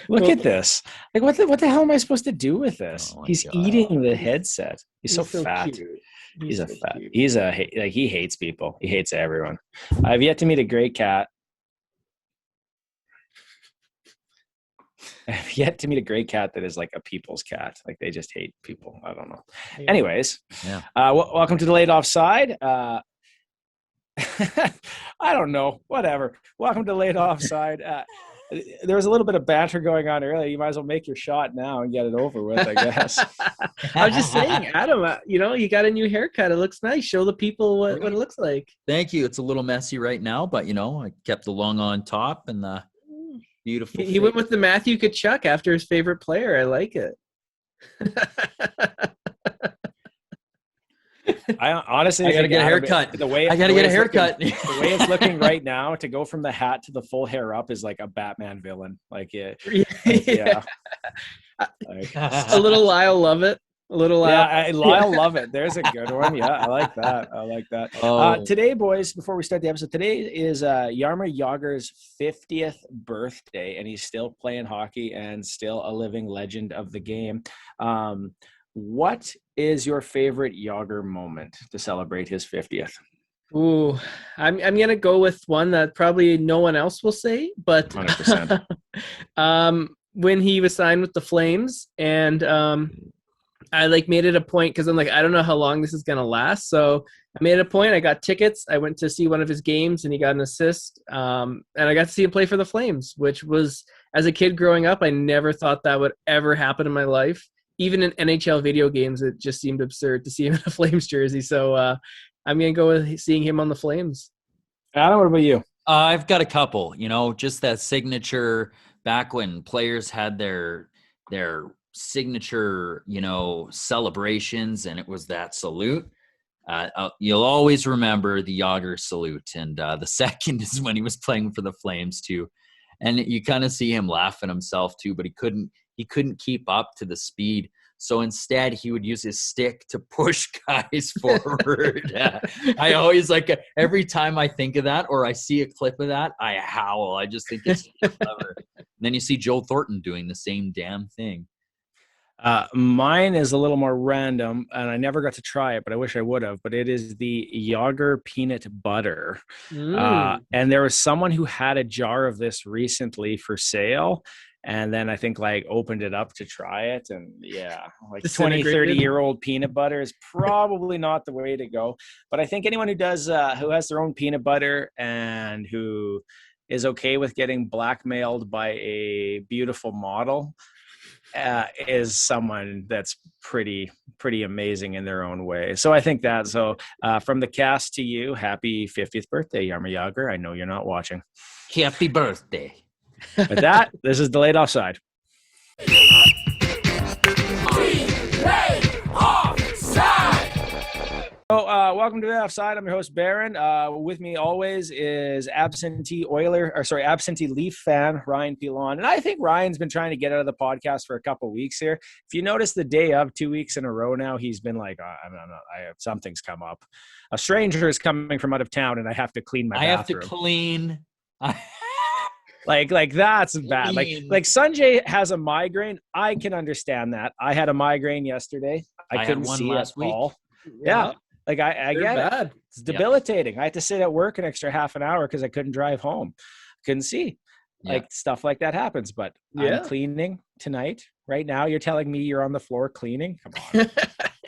Look at this. Like, what the hell am I supposed to do with this? Oh my He's God. eating the headset. He's so fat. Cute. He's a so fat. cute. He's a like he hates people. He hates everyone. I've yet to meet a great cat. I've yet to meet a great cat that is like a people's cat. Like they just hate people. I don't know. Yeah. Anyways, Yeah. Welcome to the Laid Offside. I don't know. Whatever. Welcome to Laid Offside. There was a little bit of banter going on earlier. You might as well make your shot now and get it over with, I guess. I was just saying, Adam, you got a new haircut. It looks nice. Show the people what it looks like. Thank you. It's a little messy right now, but I kept the long on top and the beautiful. He went with the Matthew Tkachuk after his favorite player. I like it. I honestly I gotta think get a Adam, haircut. The way I gotta get a haircut. The way it's looking right now, to go from the hat to the full hair up is like a Batman villain. Like, yeah. Like, A little Lyle Lovett. A little Lyle. Lyle Lovett. There's a good one. Yeah, I like that. Today, boys, before we start the episode, today is Jaromir Jagr's 50th birthday, and he's still playing hockey and still a living legend of the game. What is your favorite Jagr moment to celebrate his 50th? Ooh, I'm gonna go with one that probably no one else will say, but 100%. When he was signed with the Flames, and I made it a point because I'm like, I don't know how long this is gonna last, so I made it a point. I got tickets. I went to see one of his games, and he got an assist. And I got to see him play for the Flames, which was, as a kid growing up, I never thought that would ever happen in my life. Even in NHL video games, it just seemed absurd to see him in a Flames jersey. So I'm going to go with seeing him on the Flames. Adam, what about you? I've got a couple, just that signature back when players had their signature, celebrations, and it was that salute. You'll always remember the Jagr salute. And the second is when he was playing for the Flames too. And you kind of see him laughing himself too, but he couldn't keep up to the speed. So instead, he would use his stick to push guys forward. I always every time I think of that or I see a clip of that, I howl. I just think it's clever. And then you see Joe Thornton doing the same damn thing. Mine is a little more random, and I never got to try it, but I wish I would have. But it is the Jagr peanut butter. And there was someone who had a jar of this recently for sale. And then I think opened it up to try it. And yeah, 20, 30-year-old peanut butter is probably not the way to go. But I think anyone who does, who has their own peanut butter and who is okay with getting blackmailed by a beautiful model is someone that's pretty amazing in their own way. So I think that. So from the cast to you, happy 50th birthday, Jaromir Jagr. I know you're not watching. Happy birthday. With that, this is the Laid Offside. So, welcome to the Offside. I'm your host, Baron. With me always is absentee Leaf fan, Ryan Pilon. And I think Ryan's been trying to get out of the podcast for a couple of weeks here. If you notice the day of 2 weeks in a row now, he's been like, something's come up. A stranger is coming from out of town and I have to clean my bathroom. I have to clean. Like that's bad. Like Sanjay has a migraine. I can understand that. I had a migraine yesterday. I couldn't see last week. All. Yeah. I get bad. It. It's debilitating. I had to sit at work an extra half an hour because I couldn't drive home. Couldn't see. Stuff like that happens. But I'm cleaning tonight. Right now, you're telling me you're on the floor cleaning? Come on.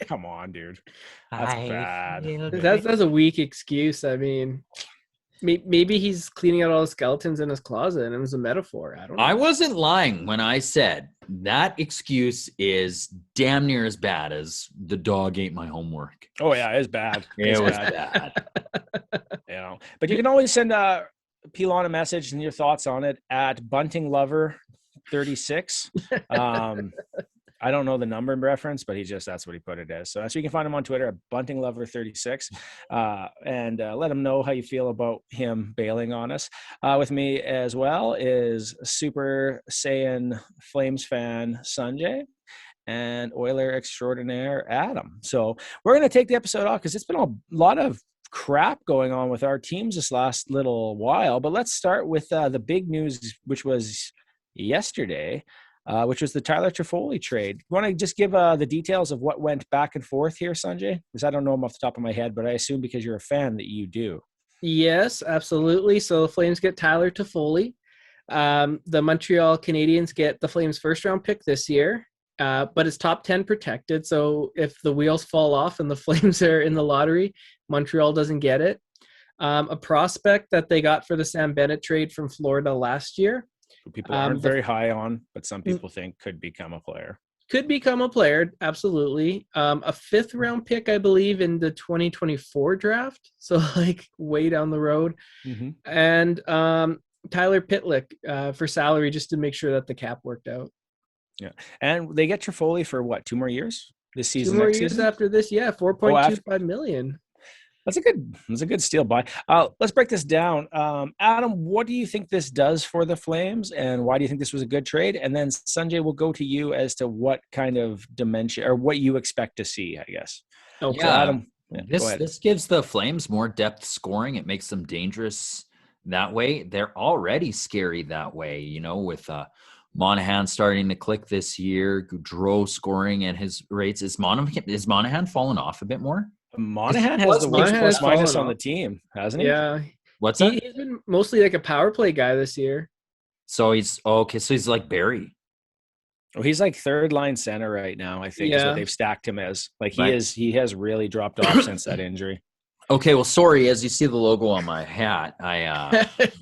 Come on, dude. That's bad. That's a weak excuse. I mean, maybe he's cleaning out all the skeletons in his closet and it was a metaphor. I don't know. I wasn't lying when I said that excuse is damn near as bad as the dog ate my homework. Oh, yeah, it's bad. It was bad. But you can always send Pilon a message and your thoughts on it at buntinglover36. I don't know the number reference, but that's what he put it as. So you can find him on Twitter at buntinglover36 and let him know how you feel about him bailing on us. With me as well is Super Saiyan Flames fan Sanjay and Oiler extraordinaire Adam. So we're going to take the episode off because it's been a lot of crap going on with our teams this last little while. But let's start with the big news, which was yesterday, which was the Tyler Trifoli trade. You want to just give the details of what went back and forth here, Sanjay? Because I don't know them off the top of my head, but I assume because you're a fan that you do. Yes, absolutely. So the Flames get Tyler Toffoli. The Montreal Canadiens get the Flames' first-round pick this year, but it's top 10 protected. So if the wheels fall off and the Flames are in the lottery, Montreal doesn't get it. A prospect that they got for the Sam Bennett trade from Florida last year. Who people aren't very high on, but some people think could become a player. Could become a player, absolutely. A 5th-round pick, I believe, in the 2024 draft. So, like, way down the road. Mm-hmm. And Tyler Pitlick for salary just to make sure that the cap worked out. Yeah. And they get Trifoli for what, 2 more years this season? 2 more years after this, yeah, $4.25 million. That's a good steal buy. Let's break this down. Adam, what do you think this does for the Flames, and why do you think this was a good trade? And then Sanjay, will go to you as to what kind of dimension or what you expect to see, I guess. Okay. So Adam, this gives the Flames more depth scoring. It makes them dangerous that way. They're already scary that way, you know, with Monahan starting to click this year, Gaudreau scoring at his rates. Is Monahan fallen off a bit more? Monahan has the worst plus minus on the team, hasn't he? Yeah. What's that? He's been mostly like a power play guy this year. So he's like Barry. Oh, he's like 3rd-line center right now, I think, is what they've stacked him as. Like he has really dropped off since that injury. Okay, well, sorry. As you see the logo on my hat, I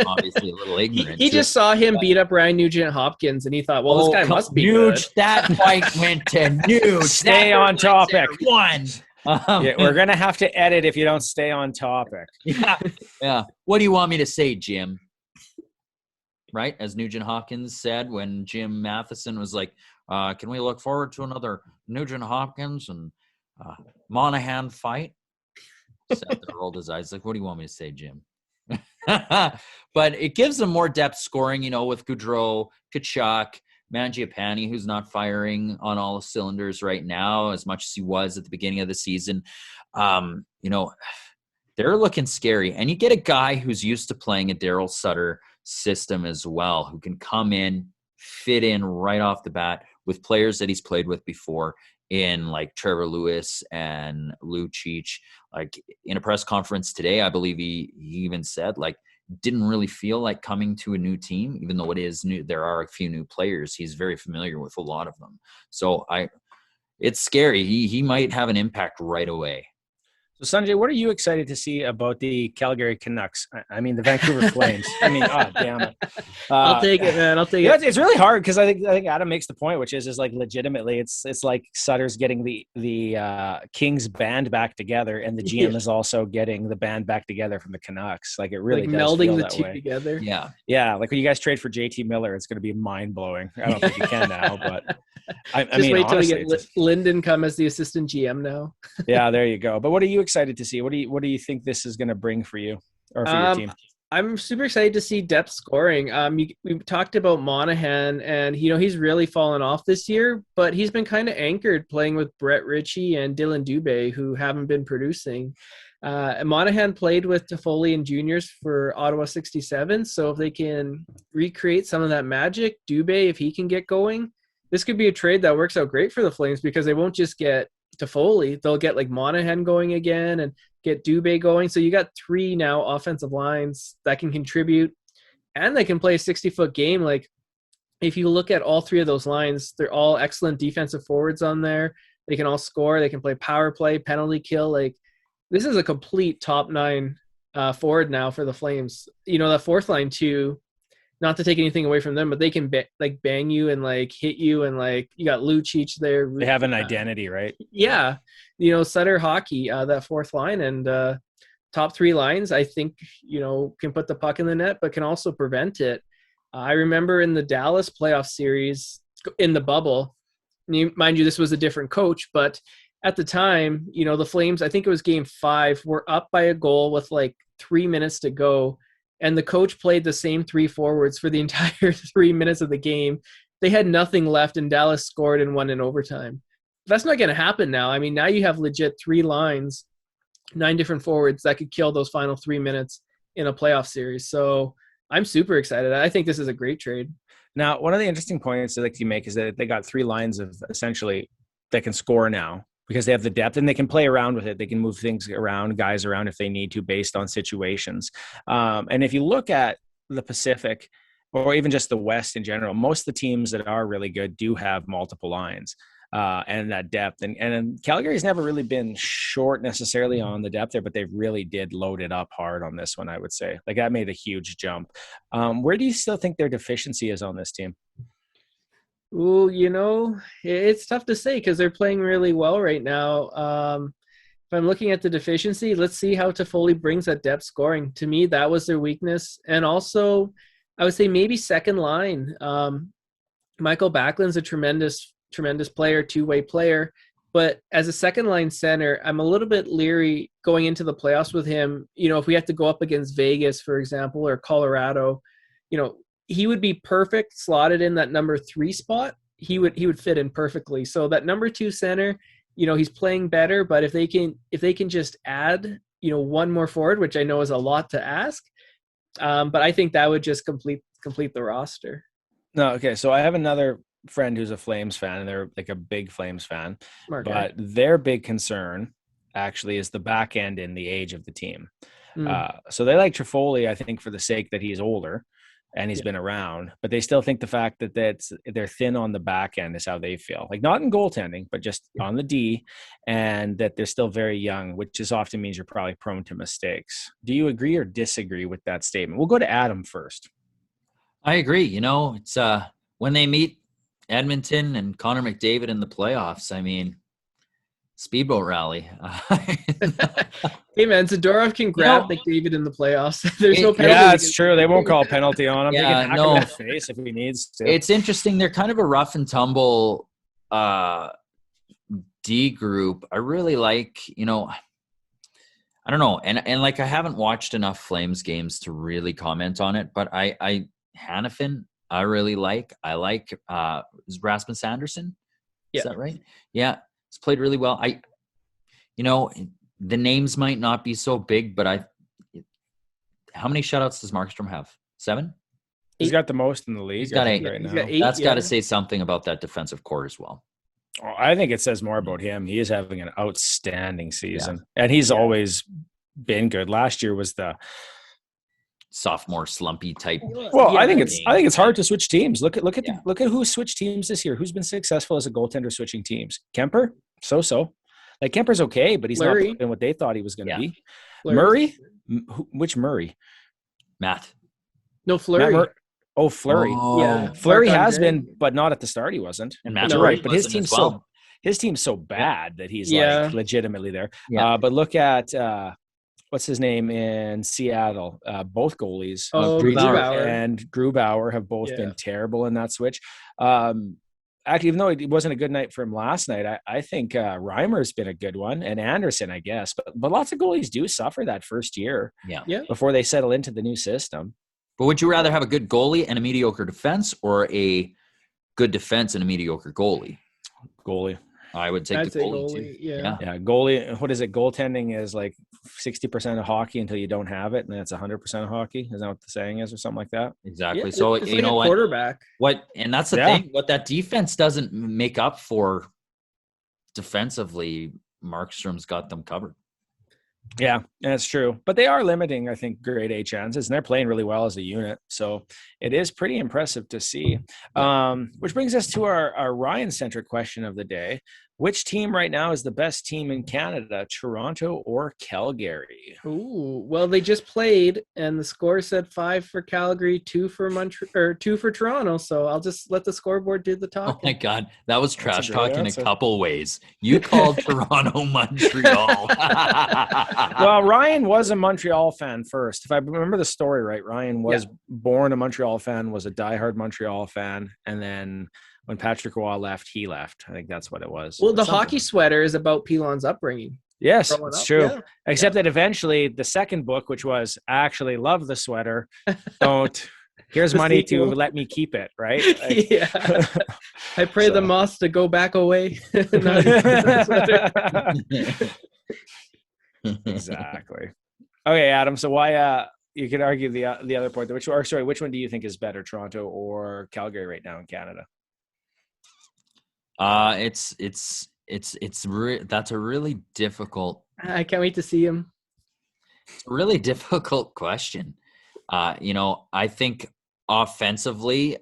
obviously a little ignorant. He just saw him beat up Ryan Nugent-Hopkins, and he thought, "Well, this guy must be Nuge, good." That fight went to Nuge. Stay on topic. One. Yeah, we're gonna have to edit if you don't stay on topic. Yeah. What do you want me to say, Jim? Right, as Nugent-Hopkins said when Jim Matheson was like, "Can we look forward to another Nugent-Hopkins and Monahan fight?" Seth rolled his eyes like, "What do you want me to say, Jim?" But it gives them more depth scoring, you know, with Gaudreau, Tkachuk, Mangiapane, who's not firing on all cylinders right now as much as he was at the beginning of the season. You know, they're looking scary. And you get a guy who's used to playing a Daryl Sutter system as well, who can come in, fit in right off the bat with players that he's played with before in like Trevor Lewis and Lucic. Like in a press conference today, I believe he even said like, didn't really feel like coming to a new team, even though it is new. There are a few new players. He's very familiar with a lot of them. So it's scary. He might have an impact right away. So Sanjay, what are you excited to see about the Calgary Canucks? I mean, the Vancouver Flames. I mean, oh damn it! I'll take it, man. I'll take it. It's really hard because I think Adam makes the point, which is like legitimately, it's like Sutter's getting the Kings band back together, and the GM is also getting the band back together from the Canucks. Like it really like does melding feel the that two way. together. Yeah. Like when you guys trade for JT Miller, it's going to be mind blowing. I don't think you can now, but I mean, wait till honestly, we get Lyndon come as the assistant GM now. Yeah, there you go. But what are you excited to see? What do you think this is going to bring for you or for your team? I'm super excited to see depth scoring. We talked about Monahan, and he's really fallen off this year, but he's been kind of anchored playing with Brett Ritchie and Dylan Dubé, who haven't been producing. And Monahan played with Toffoli and juniors for Ottawa 67, so if they can recreate some of that magic, Dubé, if he can get going, this could be a trade that works out great for the Flames because they won't just get Toffoli, they'll get like Monahan going again and get Dubé going. So you got 3 now offensive lines that can contribute, and they can play a 60-foot game. Like if you look at all 3 of those lines, they're all excellent defensive forwards on there. They can all score. They can play power play, penalty kill. Like this is a complete top 9 forward now for the Flames. You know, that 4th line too, not to take anything away from them, but they can bang you and like hit you, and like you got Lucic there. They have an identity, right? Yeah, Sutter hockey, that 4th line, and top 3 lines, I think can put the puck in the net, but can also prevent it. I remember in the Dallas playoff series in the bubble, mind you, this was a different coach, but at the time, the Flames, I think it was game 5, were up by a goal with like 3 minutes to go. And the coach played the same 3 forwards for the entire 3 minutes of the game. They had nothing left, and Dallas scored and won in overtime. That's not going to happen now. I mean, now you have legit 3 lines, 9 different forwards that could kill those final 3 minutes in a playoff series. So I'm super excited. I think this is a great trade. Now, one of the interesting points that you make is that they got 3 lines of essentially that can score now because they have the depth and they can play around with it. They can move things around, guys around if they need to based on situations. And if you look at the Pacific or even just the West in general, most of the teams that are really good do have multiple lines. And that depth. And Calgary's never really been short necessarily on the depth there, but they really did load it up hard on this one, I would say. Like that made a huge jump. Where do you still think their deficiency is on this team? Ooh, it's tough to say because they're playing really well right now. If I'm looking at the deficiency, let's see how Trifoli brings that depth scoring. To me, that was their weakness. And also, I would say maybe second line. Michael Backlund's a tremendous player, two-way player, but as a second line center, I'm a little bit leery going into the playoffs with him. If we have to go up against Vegas, for example, or Colorado, he would be perfect slotted in that number 3 spot. He would fit in perfectly. So that number 2 center, he's playing better, but if they can just add, one more forward, which I know is a lot to ask, but I think that would just complete the roster. No, okay. So I have another friend who's a Flames fan, and they're like a big Flames fan, but their big concern actually is the back end and the age of the team. So they like Trifoli, I think, for the sake that he's older and he's been around, but they still think the fact that they're thin on the back end is how they feel. Like not in goaltending, but just on the D, and that they're still very young, which just often means you're probably prone to mistakes. Do you agree or disagree with that statement? We'll go to Adam first. I agree. It's when they meet Edmonton and Connor McDavid in the playoffs, I mean, speedboat rally. Hey man, Zadorov can grab McDavid in the playoffs. There's no penalty. Yeah, it's true. They won't call a penalty on him. Yeah, they can hack him in the face if he needs to. It's interesting. They're kind of a rough and tumble D group. I really like, I don't know. And like I haven't watched enough Flames games to really comment on it, but Hanifin, I really like. I like is Rasmus Anderson. Is that right? Yeah. He's played really well. The names might not be so big, but how many shutouts does Markstrom have? 7? He's got the most in the league. He's got 8 right now. Got 8, That's got to say something about that defensive core as well. I think it says more about him. He is having an outstanding season, and he's always been good. Last year was the sophomore slumpy type. Well, I think it's hard to switch teams. Look at who switched teams this year. Who's been successful as a goaltender switching teams? Kemper, so. Like Kemper's okay, but he's Fleury. not been what they thought he was going to be. Fleury. Murray, which Murray? Matt. No, Fleury. Fleury. Oh. Yeah, Fleury has been, but not at the start. He wasn't. And Matt right, but his team's so bad that he's like legitimately there. Yeah. But look at what's his name in Seattle? Both goalies, Grubauer and Grubauer, have both been terrible in that switch. Actually, even though it wasn't a good night for him last night, I think Reimer's been a good one, and Anderson, I guess. But lots of goalies do suffer that first year before they settle into the new system. But would you rather have a good goalie and a mediocre defense, or a good defense and a mediocre goalie? Goalie. I would take the goalie too. Yeah, goalie. What is it? Goaltending is like 60% of hockey until you don't have it, and then it's 100% of hockey. Is that what the saying is, or something like that? Exactly. Yeah, so it's you like know a quarterback. And that's the thing. What that defense doesn't make up for defensively, Markstrom's got them covered. Yeah, that's true. But they are limiting, I think, grade A chances, and they're playing really well as a unit. So it is pretty impressive to see. Which brings us to our Ryan-centric question of the day. Which team right now is the best team in Canada, Toronto or Calgary? Ooh, well, they just played, and the score said 5 for Calgary, 2 for Montreal, 2 for Toronto. So I'll just let the scoreboard do the talking. Oh my God, that was trash talk in a answer. couple ways. You called Toronto Montreal. Well, Ryan was a Montreal fan first. If I remember the story right, Ryan was born a Montreal fan, was a diehard Montreal fan, and then when Patrick Roy left, he left. I think that's what it was. Well, the hockey sweater is about Pilon's upbringing. Yes, it's true. Yeah. Except that eventually the second book, which was I actually love the sweater, here's money to let me keep it, right? I pray the moths to go back away. Exactly. Okay, Adam. So why you could argue the other point. Which one do you think is better, Toronto or Calgary right now in Canada? That's a really difficult. I can't wait to see him. It's a really difficult question. I think offensively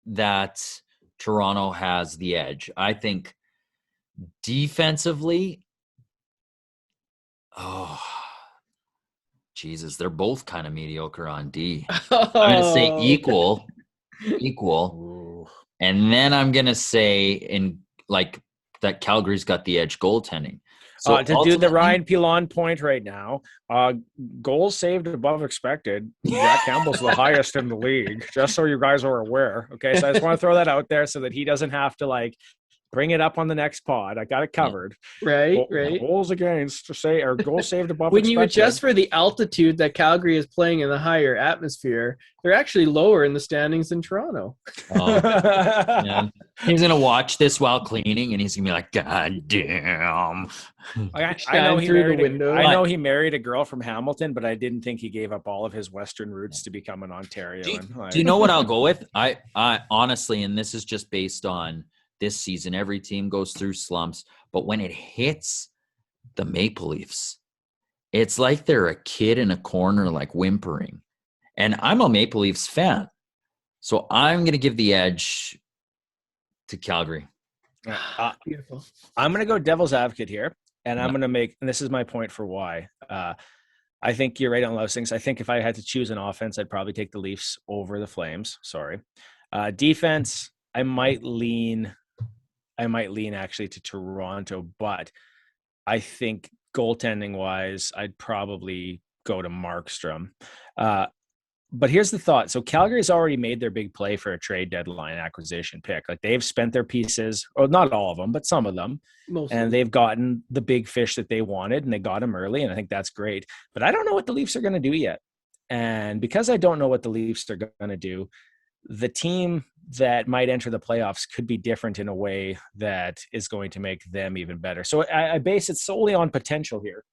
that Toronto has the edge. I think defensively, Jesus, they're both kind of mediocre on D. I'm going to say equal. Ooh. And then I'm going to say that Calgary's got the edge goaltending. So to do the Ryan Pilon point right now, goals saved above expected. Jack Campbell's the highest in the league, just so you guys are aware. Okay, so I just want to throw that out there so that he doesn't have to bring it up on the next pod. I got it covered. Right. Goals against or goals saved above when expected. you adjust for the altitude that Calgary is playing in the higher atmosphere, they're actually lower in the standings than Toronto. Yeah. He's gonna watch this while cleaning, and he's gonna be like, "God damn!" I know he married a girl from Hamilton, but I didn't think he gave up all of his Western roots to become an Ontarian. Do you know what I'll go with? I honestly, and this is just based on this season, every team goes through slumps, but when it hits the Maple Leafs, it's like they're a kid in a corner, whimpering. And I'm a Maple Leafs fan, so I'm going to give the edge to Calgary. Beautiful. I'm going to go devil's advocate here, and I'm going to make, and this is my point for why. I think you're right on those things. I think if I had to choose an offense, I'd probably take the Leafs over the Flames. Sorry. Defense, I might lean actually to Toronto, but I think goaltending wise, I'd probably go to Markstrom. But here's the thought. So Calgary's already made their big play for a trade deadline acquisition pick. They've spent their pieces, or not all of them, but some of them. And they've gotten the big fish that they wanted, and they got them early. And I think that's great, but I don't know what the Leafs are going to do yet. And because I don't know what the Leafs are going to do, the team that might enter the playoffs could be different in a way that is going to make them even better. So I base it solely on potential here,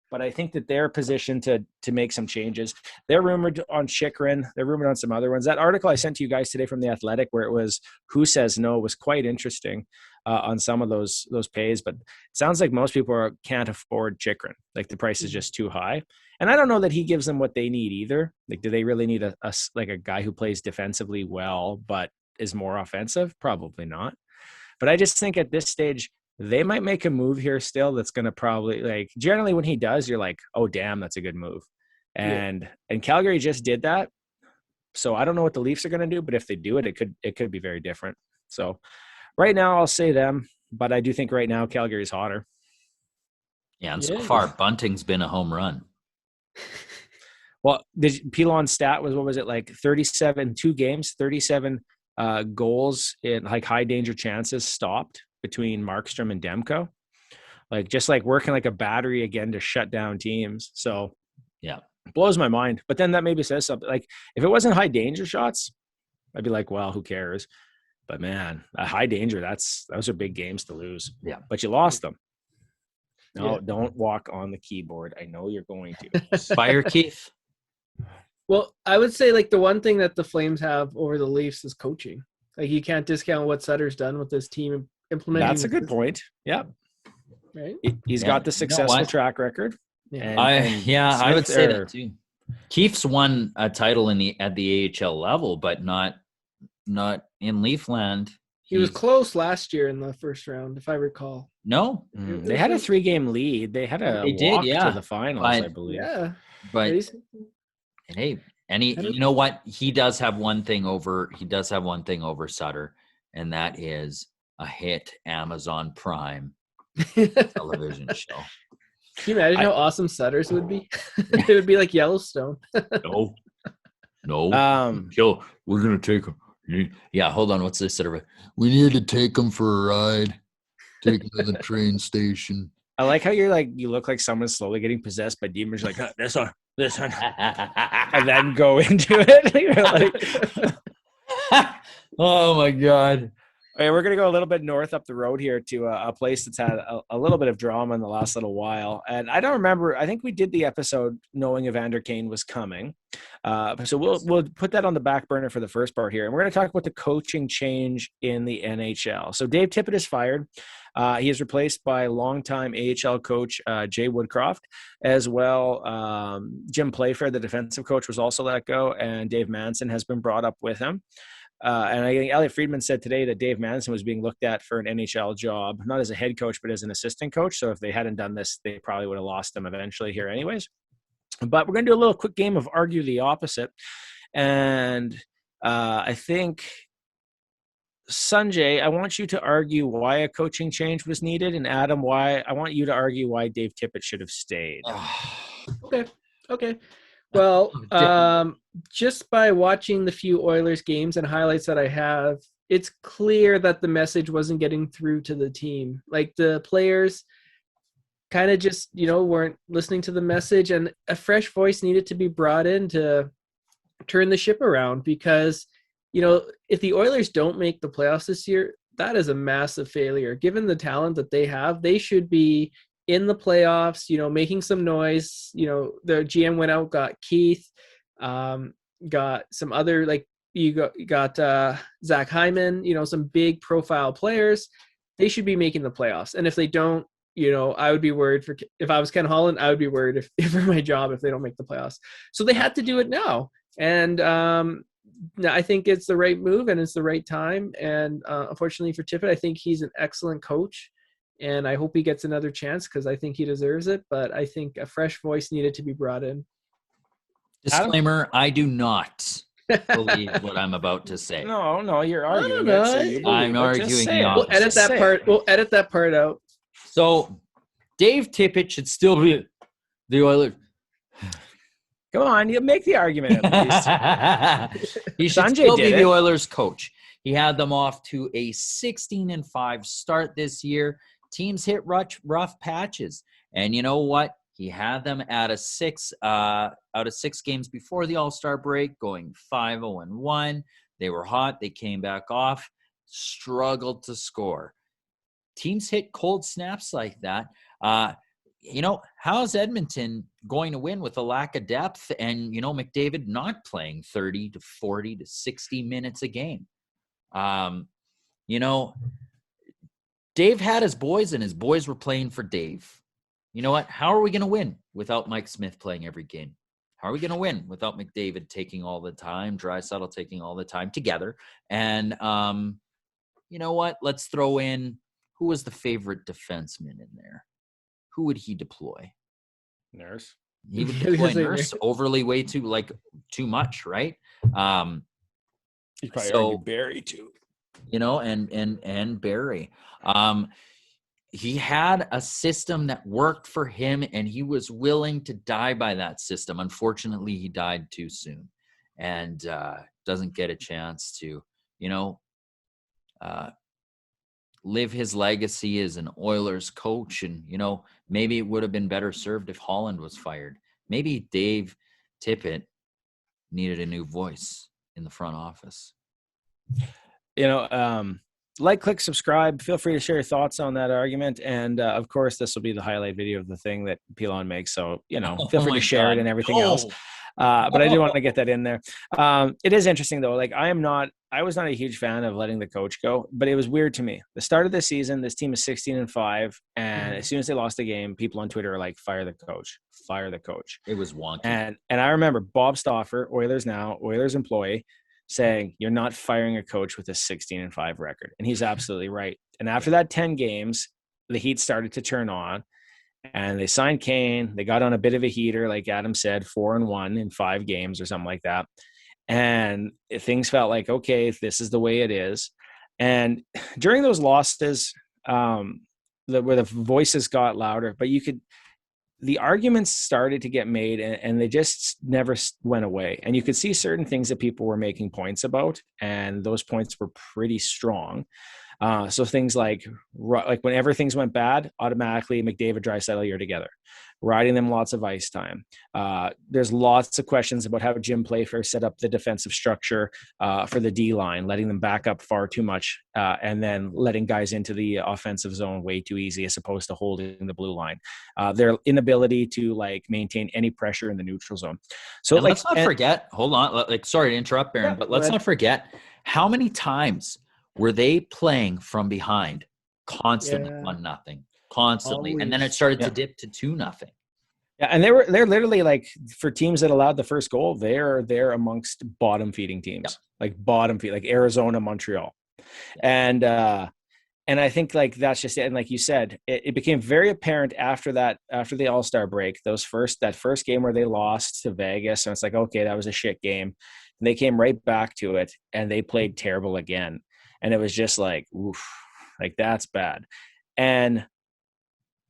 but I think that they're positioned to make some changes. They're rumored on Chychrun. They're rumored on some other ones. That article I sent to you guys today from The Athletic, where it was who says no, was quite interesting on some of those pays. But it sounds like most people can't afford Chychrun. The price is just too high. And I don't know that he gives them what they need either. Do they really need a guy who plays defensively well but is more offensive? Probably not. But I just think at this stage, they might make a move here still that's going to probably, generally when he does, you're like, oh, damn, that's a good move. And Calgary just did that. So I don't know what the Leafs are going to do, but if they do it, it could be very different. So right now I'll say them, but I do think right now Calgary's hotter. Yeah, and so far Bunting's been a home run. Well, Pilon's stat was, what was it, 37, 2 games, 37 goals in high danger chances stopped between Markstrom and Demko. Just working like a battery again to shut down teams. So yeah, it blows my mind. But then that maybe says something. If it wasn't high danger shots, I'd be like, well, who cares? But man, a high danger, those are big games to lose. Yeah. But you lost them. No, don't walk on the keyboard. I know you're going to. Fire Keith. Well, I would say the one thing that the Flames have over the Leafs is coaching. You can't discount what Sutter's done with this team implementing. That's a good point. Yeah. Right. He's got the successful track record. Yeah. I would say that too. Keith's won a title at the AHL level, but not in Leafland. He was close last year in the first round, if I recall. No, they had a 3-game lead. They had a walk to the finals, I believe. Yeah, but hey, you know what? He does have one thing over. He does have one thing over Sutter, and that is a hit Amazon Prime television show. Can you imagine how awesome Sutter's would be? It would be like Yellowstone. No. Yo, we're gonna take him. Yeah, hold on. What's this? We need to take him for a ride. Take him to the train station. I like how you look like someone's slowly getting possessed by demons. You're like, this one, and then go into it. You're like, oh my god. Okay, we're going to go a little bit north up the road here to a place that's had a little bit of drama in the last little while. And I don't remember. I think we did the episode knowing Evander Kane was coming. So we'll put that on the back burner for the first part here. And we're going to talk about the coaching change in the NHL. So Dave Tippett is fired. He is replaced by longtime AHL coach Jay Woodcroft, as well. Jim Playfair, the defensive coach, was also let go, and Dave Manson has been brought up with him. And I think Elliot Friedman said today that Dave Manson was being looked at for an NHL job, not as a head coach, but as an assistant coach. So if they hadn't done this, they probably would have lost him eventually here anyways. But we're going to do a little quick game of Argue the Opposite. And I think, Sanjay, I want you to argue why a coaching change was needed. And Adam, I want you to argue why Dave Tippett should have stayed. Okay. Well, just by watching the few Oilers games and highlights that I have, it's clear that the message wasn't getting through to the team. Like, the players kind of just, weren't listening to the message, and a fresh voice needed to be brought in to turn the ship around because, if the Oilers don't make the playoffs this year, that is a massive failure. Given the talent that they have, they should be in the playoffs, making some noise. The GM went out, got Keith, got some other, like, you got Zach Hyman, some big profile players. They should be making the playoffs. And if they don't, I would be worried if I was Ken Holland, I would be worried for my job if they don't make the playoffs. So they had to do it now. And I think it's the right move and it's the right time. And unfortunately for Tippett, I think he's an excellent coach. And I hope he gets another chance because I think he deserves it. But I think a fresh voice needed to be brought in. Disclaimer, I do not believe what I'm about to say. No, you're arguing. I'm arguing the opposite. We'll edit that part out. So Dave Tippett should still be the Oilers. Come on, you make the argument at least. He should still be the Oilers coach. He had them off to a 16-5 start this year. Teams hit rough patches. And you know what? He had them out of 6 games before the All-Star break, going 5-0-1. They were hot. They came back off, struggled to score. Teams hit cold snaps like that. How's Edmonton going to win with a lack of depth and, McDavid not playing 30 to 40 to 60 minutes a game? Dave had his boys, and his boys were playing for Dave. You know what? How are we going to win without Mike Smith playing every game? How are we going to win without McDavid taking all the time, Draisaitl taking all the time together? And you know what? Let's throw in, who was the favorite defenseman in there? Who would he deploy? Nurse. He would deploy Nurse overly too much, right? He'd probably argue Barry too. And Barry. He had a system that worked for him, and he was willing to die by that system. Unfortunately, he died too soon and doesn't get a chance to, live his legacy as an Oilers coach. And, maybe it would have been better served if Holland was fired. Maybe Dave Tippett needed a new voice in the front office. Like, click, subscribe. Feel free to share your thoughts on that argument. And of course, this will be the highlight video of the thing that Pilon makes. So, feel free to share it and everything else. But I do want to get that in there. It is interesting though. Like, I was not a huge fan of letting the coach go, but it was weird to me. The start of the season, this team is 16-5. And as soon as they lost the game, people on Twitter are like, fire the coach. It was wonky. And I remember Bob Stauffer, Oilers employee, saying, you're not firing a coach with a 16-5 record. And he's absolutely right. And after that 10 games, the heat started to turn on, and they signed Kane. They got on a bit of a heater, like Adam said, 4-1 in 5 games or something like that. And things felt like, okay, this is the way it is. And during those losses, where the voices got louder, but the arguments started to get made, and they just never went away. And you could see certain things that people were making points about, and those points were pretty strong. So things like whenever things went bad, automatically McDavid, Draisaitl, you're together, riding them lots of ice time. There's lots of questions about how Jim Playfair set up the defensive structure for the D line, letting them back up far too much, and then letting guys into the offensive zone way too easy, as opposed to holding the blue line. Their inability to like maintain any pressure in the neutral zone. So and let's not forget. Hold on, like sorry to interrupt, Baron, but let's not forget how many times were they playing from behind constantly 1-0, constantly. Always. And then it started to dip to 2-0. Yeah, and they're literally like, for teams that allowed the first goal, they're amongst bottom feeding teams, like bottom feed, like Arizona, Montreal. And I think like that's just it. And like you said, it became very apparent after the All-Star break, that first game where they lost to Vegas, and it's like, okay, that was a shit game. And they came right back to it and they played terrible again. And it was just like, oof, like that's bad. And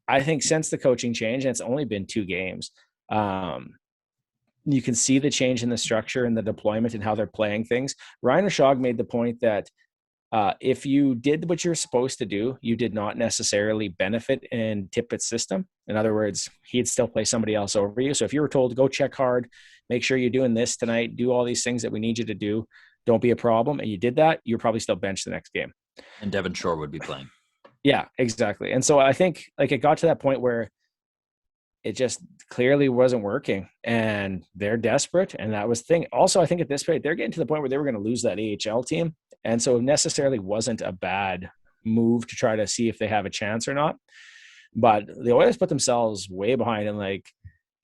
I think since the coaching change, and it's only been 2 games, you can see the change in the structure and the deployment and how they're playing things. Ryan Rishaug made the point that if you did what you're supposed to do, you did not necessarily benefit in Tippett's system. In other words, he'd still play somebody else over you. So if you were told to go check hard, make sure you're doing this tonight, do all these things that we need you to do, don't be a problem, and you did that, you're probably still benched the next game. And Devon Shore would be playing. Yeah, exactly. And so I think like it got to that point where it just clearly wasn't working and they're desperate. And that was the thing. Also, I think at this point, they're getting to the point where they were going to lose that AHL team. And so it necessarily wasn't a bad move to try to see if they have a chance or not. But the Oilers put themselves way behind. And like,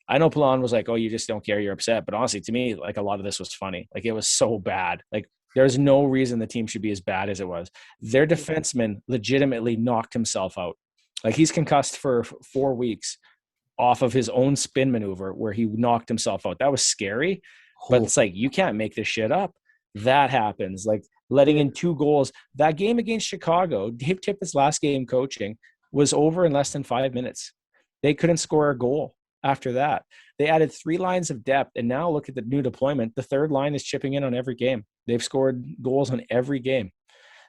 I know Pilon was like, oh, you just don't care, you're upset. But honestly, to me, like a lot of this was funny. Like it was so bad. Like there's no reason the team should be as bad as it was. Their defenseman legitimately knocked himself out. Like he's concussed for 4 weeks off of his own spin maneuver where he knocked himself out. That was scary, but it's like, you can't make this shit up. That happens. Like letting in 2 goals. That game against Chicago, Dave Tippett's last game coaching, was over in less than 5 minutes. They couldn't score a goal after that. They added 3 lines of depth, and now look at the new deployment. The third line is chipping in on every game. They've scored goals on every game.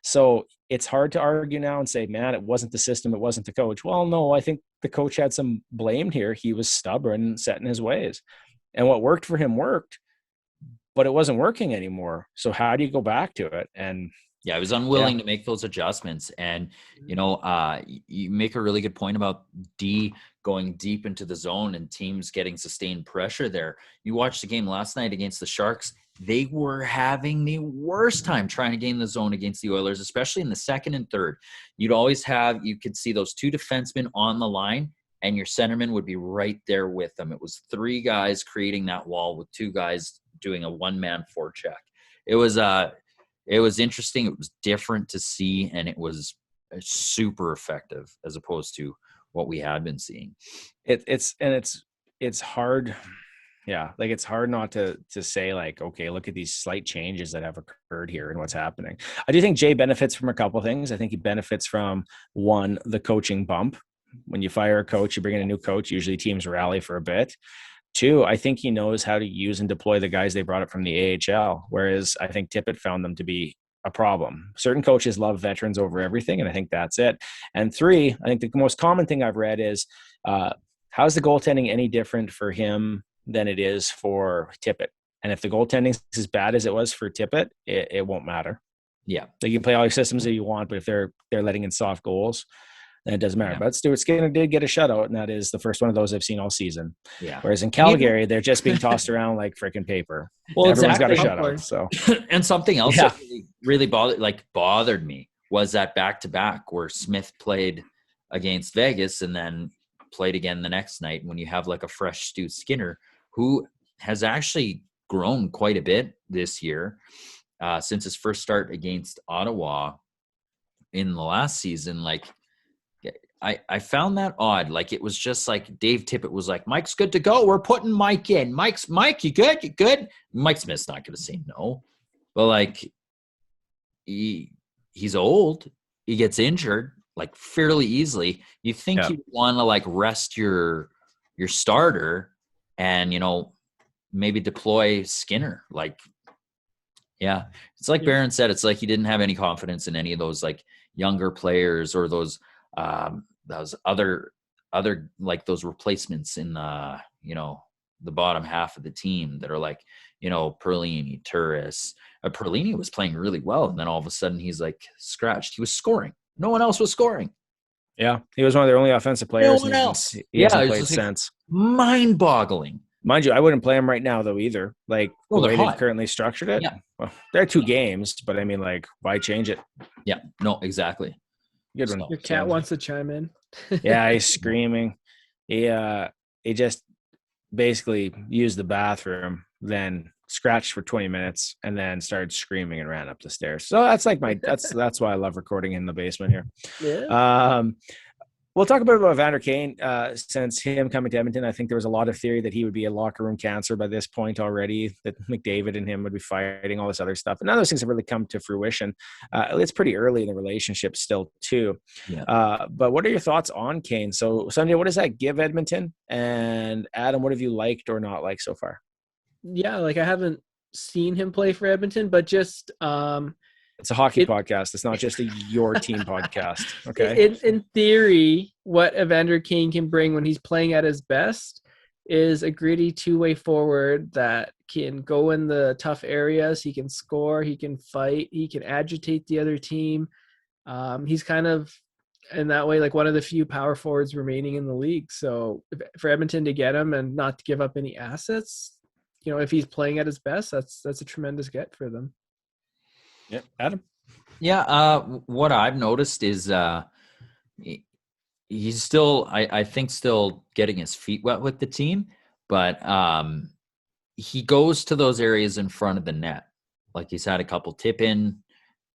So it's hard to argue now and say, man, it wasn't the system, it wasn't the coach. Well, no, I think the coach had some blame here. He was stubborn, set in his ways. And what worked for him worked, but it wasn't working anymore. So how do you go back to it? And yeah, I was unwilling to make those adjustments. And, you know, you make a really good point about going deep into the zone and teams getting sustained pressure there. You watched the game last night against the Sharks. They were having the worst time trying to gain the zone against the Oilers, especially in the second and third. You could see those 2 defensemen on the line, and your centerman would be right there with them. It was 3 guys creating that wall with 2 guys doing a one-man forecheck. It was interesting. It was different to see, and it was super effective as opposed to what we had been seeing. It's hard. Yeah. Like it's hard not to say like, okay, look at these slight changes that have occurred here and what's happening. I do think Jay benefits from a couple of things. I think he benefits from, one, the coaching bump. When you fire a coach, you bring in a new coach, usually teams rally for a bit. 2, I think he knows how to use and deploy the guys they brought up from the AHL, whereas I think Tippett found them to be a problem. Certain coaches love veterans over everything, and I think that's it. And 3, I think the most common thing I've read is, how's the goaltending any different for him than it is for Tippett? And if the goaltending is as bad as it was for Tippett, it won't matter. Yeah. Like you can play all your systems that you want, but if they're letting in soft goals, then it doesn't matter. But Stuart Skinner did get a shutout, and that is the first one of those I've seen all season. Yeah. Whereas in Calgary, they're just being tossed around like freaking paper. Well, everyone's got a shutout. So, and something else that really bothered me was that back-to-back where Smith played against Vegas and then played again the next night, when you have like a fresh Stu Skinner, who has actually grown quite a bit this year since his first start against Ottawa in the last season. Like, I found that odd. Like, it was just like Dave Tippett was like, Mike's good to go. We're putting Mike in. Mike, you good? You good? Mike Smith's not going to say no. But like, he's old. He gets injured like fairly easily. You think you want to like rest your starter and, you know, maybe deploy Skinner. Like, Yeah. It's like Yeah. Barron said, it's like he didn't have any confidence in any of those like younger players or those other like those replacements in the bottom half of the team that are like, Perlini, Turris. Perlini was playing really well, and then all of a sudden he's like scratched. He was scoring. No one else was scoring. Yeah, he was one of their only offensive No players. one else. He hasn't played since. Mind-boggling. Mind you, I wouldn't play him right now though either. Like the way they've currently structured it. Yeah. Well, there are 2 games, but I mean, like, why change it? Yeah. No, exactly. Good one. Your cat wants to chime in. Yeah, he's screaming. He just basically used the bathroom, then scratched for 20 minutes, and then started screaming and ran up the stairs. So that's like that's why I love recording in the basement here. Yeah. We'll talk a bit about Vander Kane. Since him coming to Edmonton, I think there was a lot of theory that he would be a locker room cancer by this point already, that McDavid and him would be fighting, all this other stuff. And none of those things have really come to fruition. It's pretty early in the relationship still, too. Yeah. But what are your thoughts on Kane? So, Sonia, what does that give Edmonton? And Adam, what have you liked or not liked so far? Yeah, like I haven't seen him play for Edmonton, but just it's a hockey podcast. It's not just your team podcast. Okay. In theory, what Evander Kane can bring when he's playing at his best is a gritty 2-way forward that can go in the tough areas. He can score. He can fight. He can agitate the other team. He's kind of, in that way, like one of the few power forwards remaining in the league. So for Edmonton to get him and not to give up any assets, if he's playing at his best, that's a tremendous get for them. Yep. Adam? Yeah, what I've noticed is he's still, I think, still getting his feet wet with the team, but he goes to those areas in front of the net. Like he's had a couple tip-in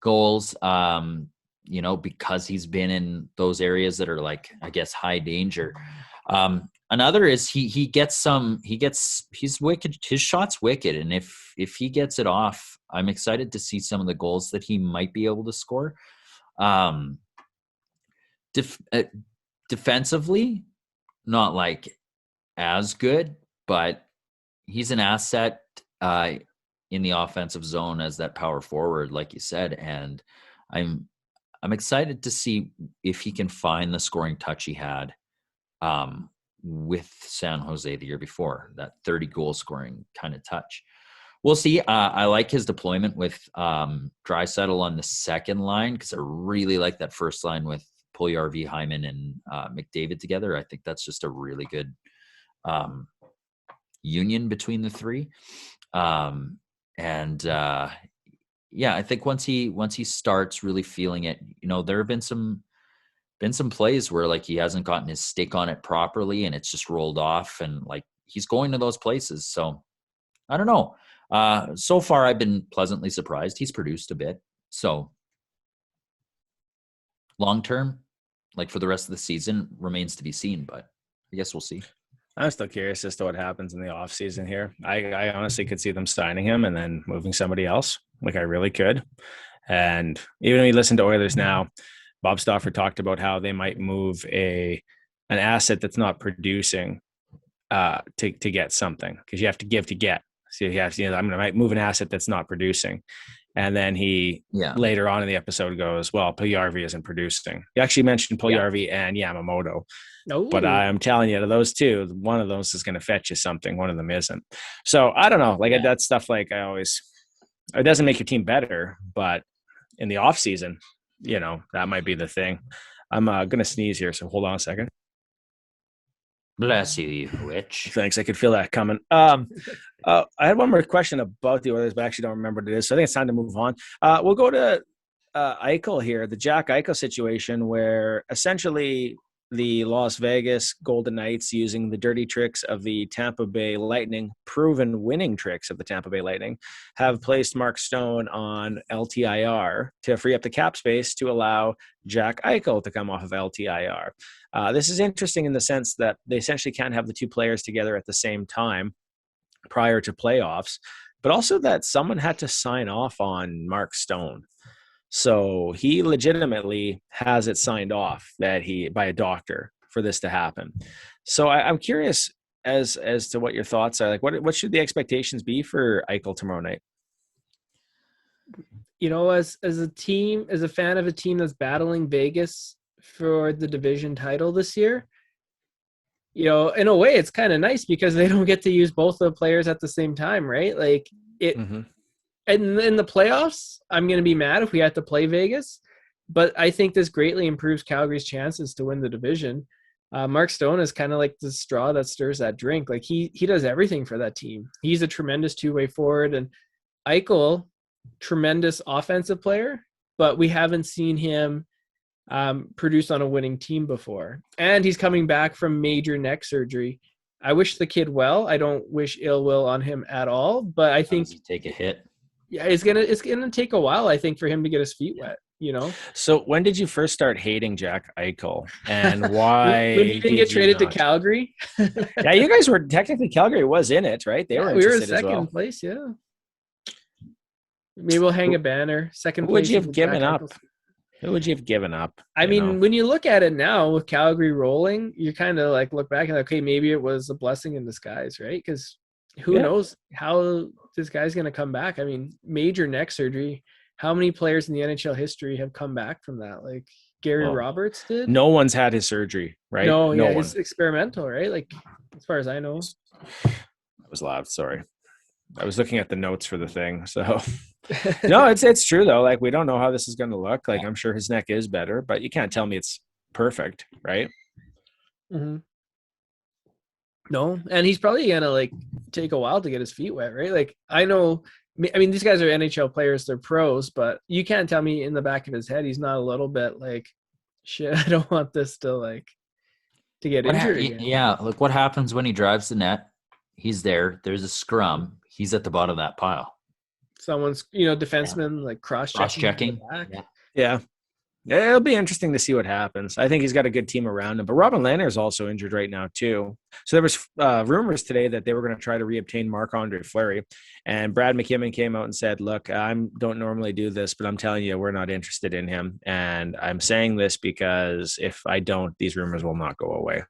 goals, because he's been in those areas that are like, I guess, high danger. Another is he's wicked. His shot's wicked. And if he gets it off, I'm excited to see some of the goals that he might be able to score. Defensively, not like as good, but he's an asset in the offensive zone as that power forward, like you said. And I'm excited to see if he can find the scoring touch he had with San Jose the year before, that 30 goal scoring kind of touch. We'll see. I like his deployment with Draisaitl on the second line, because I really like that first line with Puljujarvi, Hyman, and McDavid together. I think that's just a really good union between the three. I think once he starts really feeling it, there have been some plays where like he hasn't gotten his stick on it properly and it's just rolled off, and like he's going to those places. So I don't know. So far I've been pleasantly surprised. He's produced a bit. So long term, like for the rest of the season, remains to be seen, but I guess we'll see. I'm still curious as to what happens in the off season here. I honestly could see them signing him and then moving somebody else. Like I really could. And even when you listen to Oilers now, Bob Stauffer talked about how they might move an asset that's not producing to get something, because you have to give to get. So you have to, I might move an asset that's not producing. And then he later on in the episode goes, well, Puljujarvi isn't producing. He actually mentioned Puljujarvi and Yamamoto. Oh. But I'm telling you, those two, one of those is going to fetch you something. One of them isn't. So I don't know. Like that stuff, like it doesn't make your team better, but in the off season, that might be the thing. I'm going to sneeze here, so hold on a second. Bless you, witch. Thanks. I could feel that coming. I had one more question about the Oilers, but I actually don't remember what it is. So I think it's time to move on. We'll go to Eichel here, the Jack Eichel situation, where essentially the Las Vegas Golden Knights, using the dirty tricks of the Tampa Bay Lightning, proven winning tricks of the Tampa Bay Lightning, have placed Mark Stone on LTIR to free up the cap space to allow Jack Eichel to come off of LTIR. This is interesting in the sense that they essentially can't have the two players together at the same time prior to playoffs, but also that someone had to sign off on Mark Stone. So he legitimately has it signed off by a doctor for this to happen. So I'm curious as to what your thoughts are. Like, what should the expectations be for Eichel tomorrow night? as a team, as a fan of a team that's battling Vegas for the division title this year, in a way, it's kind of nice because they don't get to use both the players at the same time, right? Like it. Mm-hmm. And in the playoffs, I'm going to be mad if we have to play Vegas, but I think this greatly improves Calgary's chances to win the division. Mark Stone is kind of like the straw that stirs that drink. Like he does everything for that team. He's a tremendous two-way forward, and Eichel, tremendous offensive player, but we haven't seen him produce on a winning team before. And he's coming back from major neck surgery. I wish the kid well. I don't wish ill will on him at all, but I think take a hit. Yeah, it's gonna take a while, I think, for him to get his feet wet. So when did you first start hating Jack Eichel, and why? When he didn't get traded to Calgary. Yeah, you guys were technically Calgary was in it, right? They were. We were in second place. Yeah. Maybe we'll hang a banner. Second place. Who would you have given up? Who would you have given up? I mean, when you look at it now with Calgary rolling, you kind of like look back and like, okay, maybe it was a blessing in disguise, right? Because who knows how this guy's going to come back? I mean, major neck surgery. How many players in the NHL history have come back from that? Like Gary Roberts did? No one's had his surgery, right? No one. It's experimental, right? Like, as far as I know. That was loud. Sorry. I was looking at the notes for the thing. So, no, it's true, though. Like, we don't know how this is going to look. Like, I'm sure his neck is better, but you can't tell me it's perfect, right? Mm-hmm. No, and he's probably going to, like, take a while to get his feet wet, right? Like, I mean, these guys are NHL players, they're pros, but you can't tell me in the back of his head he's not a little bit like, shit, I don't want this to get injured again. Yeah, look what happens when he drives the net. He's there. There's a scrum. He's at the bottom of that pile. Someone's, defenseman, like cross-checking. Yeah. It'll be interesting to see what happens. I think he's got a good team around him, but Robin Lehner is also injured right now too. So there was rumors today that they were going to try to reobtain Marc-Andre Fleury, and Brad McKibben came out and said, look, I don't normally do this, but I'm telling you, we're not interested in him. And I'm saying this because if I don't, these rumors will not go away.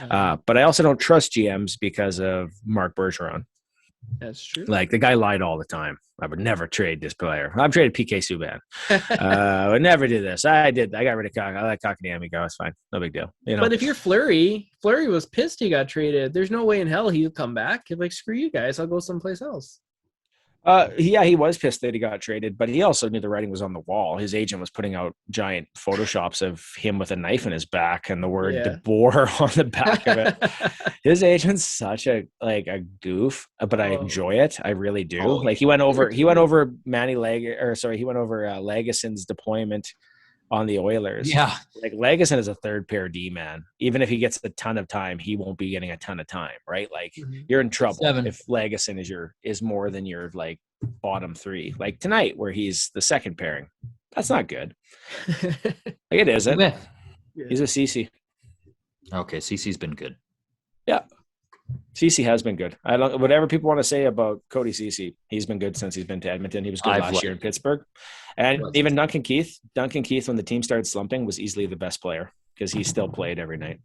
But I also don't trust GMs because of Marc Bergeron. That's true. Like, the guy lied all the time. I would never trade this player. I've traded PK Subban. I would never do this. I got rid of Cock. I let Kotkaniemi go. It's fine. No big deal. But if you're Fleury was pissed he got traded. There's no way in hell he'll come back. He's like, screw you guys. I'll go someplace else. He was pissed that he got traded, but he also knew the writing was on the wall. His agent was putting out giant photoshops of him with a knife in his back and the word DeBoer on the back of it. His agent's such a goof, but I enjoy it. I really do. He went over Lageson's deployment on the Oilers. Yeah. Like, Lagesson is a third pair D man. Even if he gets a ton of time, he won't be getting a ton of time, right? Like, you're in trouble if Lagesson is more than your like bottom three. Like tonight, where he's the second pairing. That's not good. It isn't. He's a CC. Okay, CC's been good. Yeah. CC has been good. I don't whatever people want to say about Cody CC. He's been good since he's been to Edmonton. He was good last year in Pittsburgh. And even Duncan Keith, when the team started slumping, was easily the best player because he still played every night.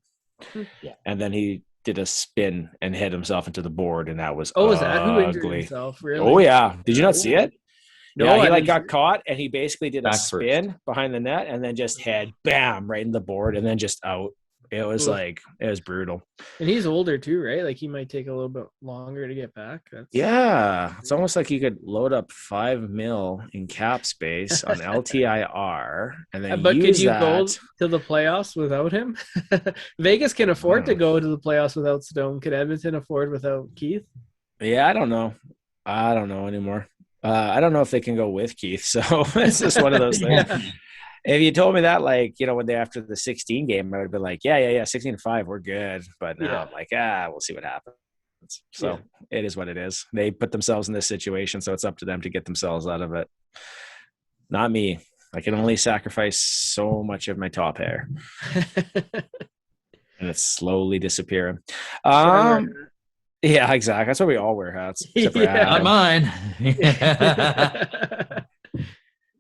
Yeah. And then he did a spin and hit himself into the board, and that was was that who injured himself? Really? Oh yeah. Did you not see it? No, he got caught, and he basically did a spin behind the net, and then just head bam right in the board, and then just out. It was it was brutal. And he's older too, right? Like, he might take a little bit longer to get back. It's almost like you could load up $5 million in cap space on LTIR, and then but could you go to the playoffs without him? Vegas can afford to go to the playoffs without Stone. Could Edmonton afford without Keith? Yeah, I don't know anymore. I don't know if they can go with Keith. So it's just one of those things. If you told me that, when they after the 16 game, I would have been like, yeah, 16-5, we're good. But now I'm like, we'll see what happens. So it is what it is. They put themselves in this situation, so it's up to them to get themselves out of it. Not me. I can only sacrifice so much of my top hair. And it's slowly disappearing. Yeah, exactly. That's why we all wear hats. Except for Not mine.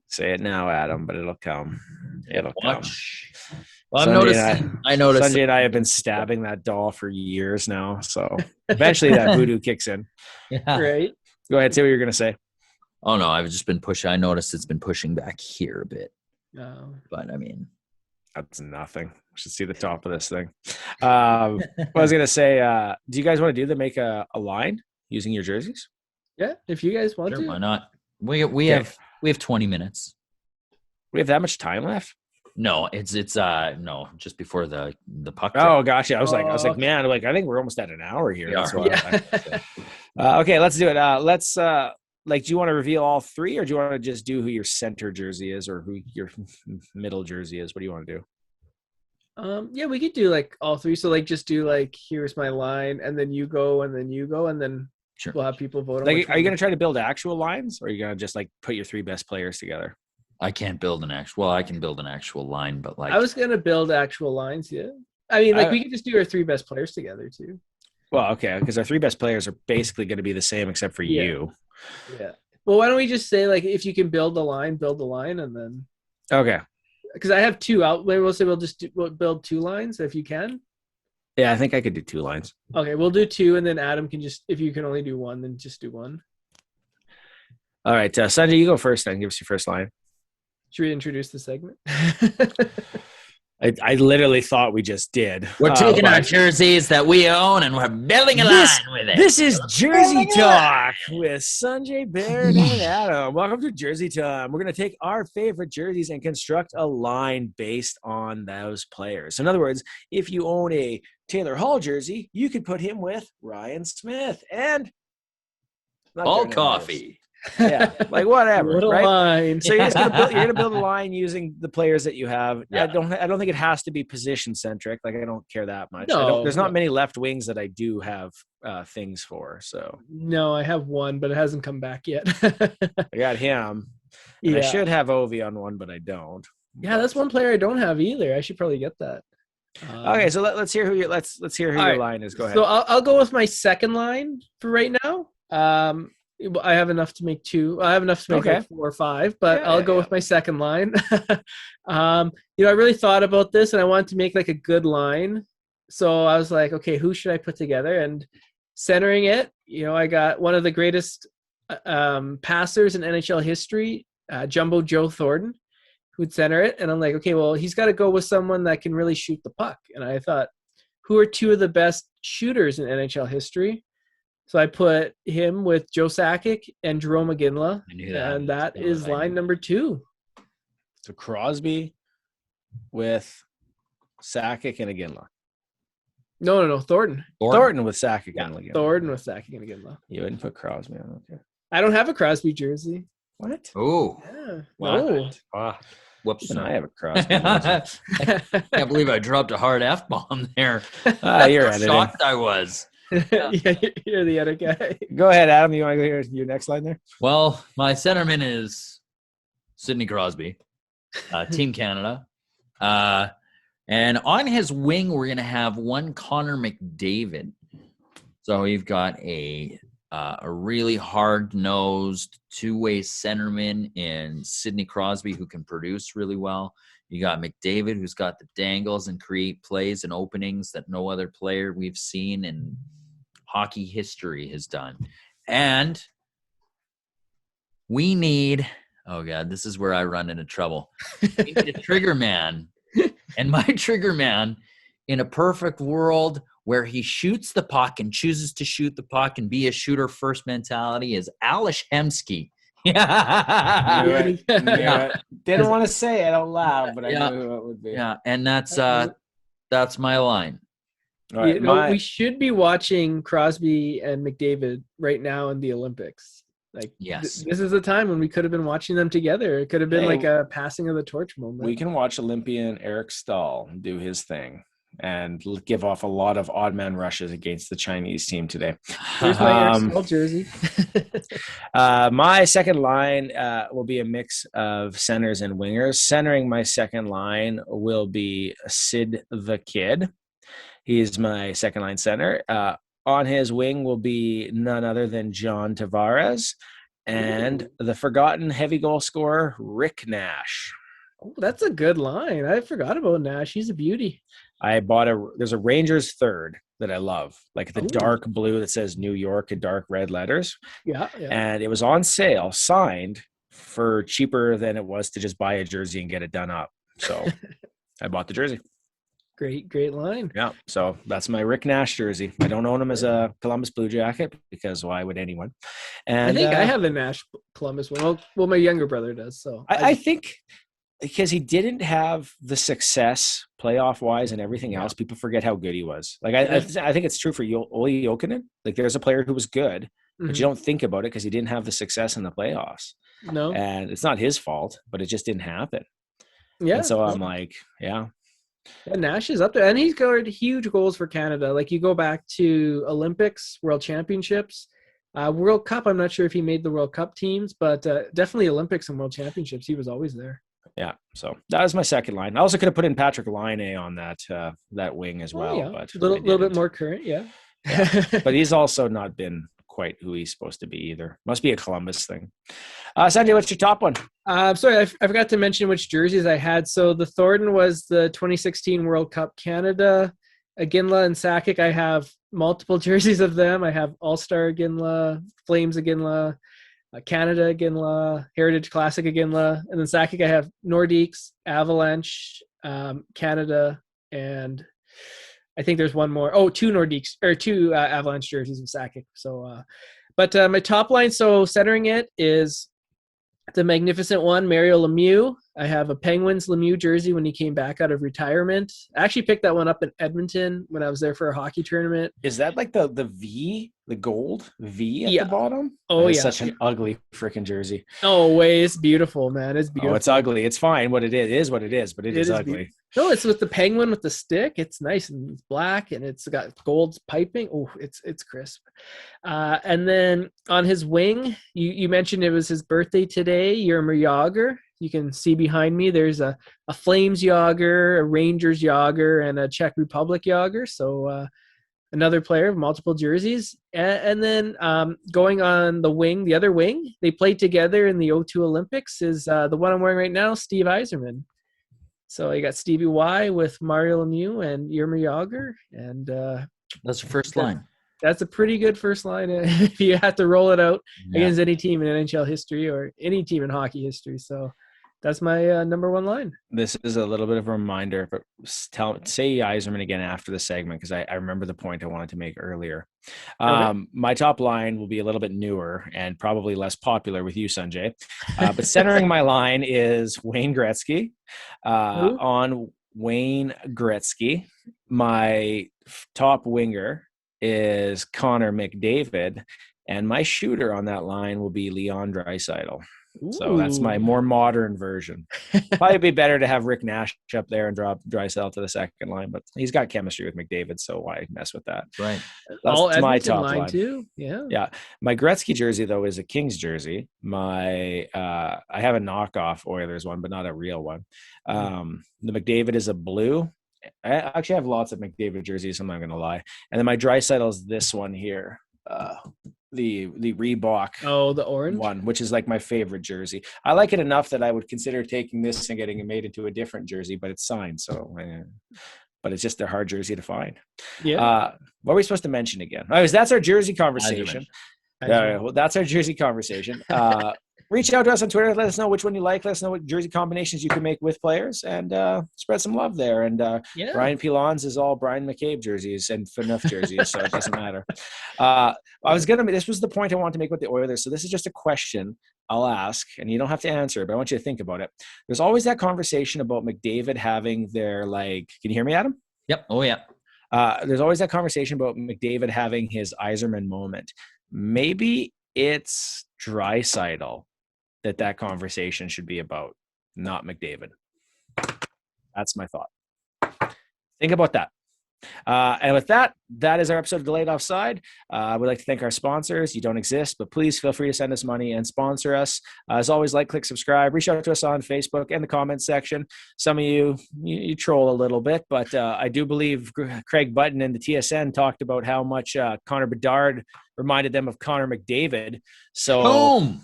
Say it now, Adam, but it'll come. It'll come. Well, I noticed. Sanjay and I have been stabbing that doll for years now, so eventually that voodoo kicks in. Yeah. Right. Go ahead, say what you're going to say. Oh no, I've just been pushing. I noticed it's been pushing back here a bit, No. but I mean, That's nothing. We should see the top of this thing. I was gonna say, do you guys want to make a line using your jerseys? Yeah, if you guys want sure, to. why not? We Okay. have 20 minutes. We have that much time left? No, it's no, just before the puck drop. Oh, gotcha. I was like, okay. man, like I think we're almost at an hour here. We That's are. why. Okay, let's do it. Let's like, do you want to reveal all three, or do you want to just do who your center jersey is, or who your middle jersey is? What do you want to do? Yeah, we could do like all three. So like, just do like, here's my line, and then you go, and then you go, and then Sure. we'll have people vote on. Like, are you gonna try to build actual lines, or are you gonna just like put your three best players together? I can't build an actual. Well, I can build an actual line, but like I was gonna build actual lines. Yeah, I mean, like we could just do our three best players together too. Well, okay, because our three best players are basically going to be the same except for you. Yeah. Well, why don't we just say like, if you can build the line, and then. Okay. Because I have two out. We'll say we'll build two lines if you can. Yeah, I think I could do two lines. Okay, we'll do two, and then Adam can just, if you can only do one, then just do one. All right, Sanjay, you go first. Then give us your first line. Should we introduce the segment? I literally thought we just did. We're taking our jerseys that we own and we're building a line with it. This is Jersey Talk with Sanjay, Baird, and Adam. Welcome to Jersey Time. We're going to take our favorite jerseys and construct a line based on those players. So in other words, if you own a Taylor Hall jersey, you could put him with Ryan Smith and all coffee. Yeah, like whatever, right? Line. So you're gonna build a line using the players that you have. Yeah. I don't think it has to be position centric. Like I don't care that much. No, There's not many left wings that I do have things for. So no, I have one, but it hasn't come back yet. I got him. And I should have Ovi on one, but I don't. Yeah, that's one player I don't have either. I should probably get that. Okay, so let's hear who your your line is. Go ahead. So I'll go with my second line for right now. I have enough to make two. I have enough to make like 4 or 5, but I'll go with my second line. I really thought about this, and I wanted to make like a good line. So I was like, okay, who should I put together? And centering it, I got one of the greatest passers in NHL history, Jumbo Joe Thornton, who'd center it. And I'm like, okay, well, he's got to go with someone that can really shoot the puck. And I thought, who are two of the best shooters in NHL history? So I put him with Joe Sakic and Jerome McGinley, and that is line number 2. So Crosby with Sakic and Iginla. No, Thornton. Thornton with Sakic and Iginla. Thornton with Sakic and Iginla. You wouldn't put Crosby on, okay? I don't have a Crosby jersey. What? Oh, Yeah. No. wow. Whoops! And I have a Crosby. Can't believe I dropped a hard F-bomb there. You're How shocked I was. Yeah, you're the other guy. Go ahead, Adam. You want to go hear your next line there? Well, my centerman is Sidney Crosby, Team Canada. And on his wing, we're going to have one Connor McDavid. So we've got a really hard-nosed two-way centerman in Sidney Crosby who can produce really well. You got McDavid, who's got the dangles and create plays and openings that no other player we've seen in hockey history has done. And we need, oh God, this is where I run into trouble. We need a trigger man. And my trigger man, in a perfect world where he shoots the puck and chooses to shoot the puck and be a shooter first mentality, is Alish Hemsky. Yeah. Didn't want to say it out loud, but I knew who it would be. Yeah, and that's my line. All right, we should be watching Crosby and McDavid right now in the Olympics. Like, yes, this is the time when we could have been watching them together. It could have been like a passing of the torch moment. We can watch Olympian Eric Stahl do his thing and give off a lot of odd man rushes against the Chinese team today. Here's my Eric Stahl jersey. My second line will be a mix of centers and wingers. Centering my second line will be Sid the Kid. He is my second line center. On his wing will be none other than John Tavares and the forgotten heavy goal scorer, Rick Nash. Oh, that's a good line. I forgot about Nash. He's a beauty. I bought there's a Rangers third that I love, like the Ooh. dark blue that says New York in dark red letters. Yeah. And it was on sale, signed for cheaper than it was to just buy a jersey and get it done up. So I bought the jersey. Great line. Yeah. So that's my Rick Nash jersey. I don't own him as a Columbus Blue Jacket because why would anyone? And I think I have a Nash Columbus one. Well, my younger brother does. So I think because he didn't have the success playoff wise and everything else, people forget how good he was. Like I think it's true for Olli Jokinen. Like there's a player who was good, but you don't think about it because he didn't have the success in the playoffs. No, and it's not his fault, but it just didn't happen. Yeah. And so I'm like, yeah. Nash is up there, and he's scored huge goals for Canada. Like you go back to Olympics, World Championships, World Cup. I'm not sure if he made the World Cup teams, but definitely Olympics and World Championships. He was always there. Yeah, so that was my second line. I also could have put in Patrick Laine on that wing as well, but a little bit more current, yeah. But he's also not been quite who he's supposed to be either. Must be a Columbus thing. Sanjay, what's your top one? Sorry, I forgot to mention which jerseys I had. So the Thornton was the 2016 World Cup Canada. Iginla and Sakic, I have multiple jerseys of them. I have All-Star Iginla, Flames Iginla, Canada Iginla, Heritage Classic Iginla, and then Sakic I have Nordiques, Avalanche, Canada, and I think there's one more. Oh, two Nordiques or two Avalanche jerseys of Sakic. So, but my top line, so centering it is the magnificent one, Mario Lemieux. I have a Penguins Lemieux jersey when he came back out of retirement. I actually picked that one up in Edmonton when I was there for a hockey tournament. Is that like the V, the gold V at the bottom? Oh, it's such an ugly freaking jersey. No way. It's beautiful, man. It's beautiful. Oh, it's ugly. It's fine. What it is what it is, but it is ugly. Beautiful. No, it's with the penguin with the stick. It's nice and it's black and it's got gold piping. Oh, it's crisp. And then on his wing, you mentioned it was his birthday today. Jaromir Jagr. You can see behind me, there's a Flames Jagr, a Rangers Jagr, and a Czech Republic Jagr. So another player of multiple jerseys. And then going on the wing, the other wing, they played together in the '02 Olympics is the one I'm wearing right now, Steve Yzerman. So you got Stevie Y with Mario Lemieux and Jaromir Jagr. And that's your first line. That's a pretty good first line if you have to roll it out against any team in NHL history or any team in hockey history. So that's my number one line. This is a little bit of a reminder, but say Yzerman again after the segment because I remember the point I wanted to make earlier. My top line will be a little bit newer and probably less popular with you, Sanjay. But centering my line is Wayne Gretzky. On Wayne Gretzky, my top winger is Connor McDavid, and my shooter on that line will be Leon Draisaitl. So that's my more modern version. Probably be better to have Rick Nash up there and drop Draisaitl to the second line, but he's got chemistry with McDavid, so why mess with that? Right. That's my top line too. Yeah. My Gretzky jersey though is a Kings jersey. My I have a knockoff Oilers one, but not a real one. The McDavid is a blue. I actually have lots of McDavid jerseys, I'm not going to lie. And then my Draisaitl is this one here. The Reebok the orange one, which is like my favorite jersey. I like it enough that I would consider taking this and getting it made into a different jersey, but it's signed. So, but it's just a hard jersey to find. Yeah. What are we supposed to mention again? That's our jersey conversation. Well, that's our jersey conversation. Reach out to us on Twitter. Let us know which one you like. Let us know what jersey combinations you can make with players and spread some love there. And Brian Pilon's is all Brian McCabe jerseys and Phaneuf jerseys, so it doesn't matter. This was the point I wanted to make with the Oilers. So this is just a question I'll ask, and you don't have to answer, but I want you to think about it. There's always that conversation about McDavid having their, can you hear me, Adam? Yep. Oh, yeah. There's always that conversation about McDavid having his Yzerman moment. Maybe it's Draisaitl that conversation should be about, not McDavid. That's my thought. Think about that. And with that is our episode of Delayed Offside. We'd like to thank our sponsors. You don't exist, but please feel free to send us money and sponsor us. As always, like, click, subscribe. Reach out to us on Facebook and the comments section. Some of you troll a little bit, but I do believe Craig Button and the TSN talked about how much Connor Bedard reminded them of Connor McDavid. So boom.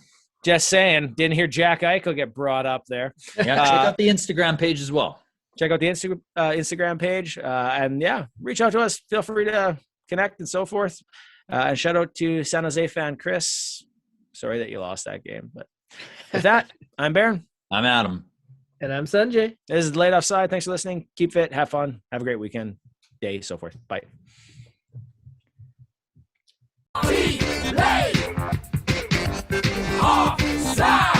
Just saying. Didn't hear Jack Eichel get brought up there. Yeah, check out the Instagram page as well. Check out the Instagram page. And yeah, reach out to us. Feel free to connect and so forth. And shout out to San Jose fan Chris. Sorry that you lost that game. But with that, I'm Baron. I'm Adam. And I'm Sanjay. This is Late Offside. Thanks for listening. Keep fit. Have fun. Have a great weekend, day, so forth. Bye. Late Offside.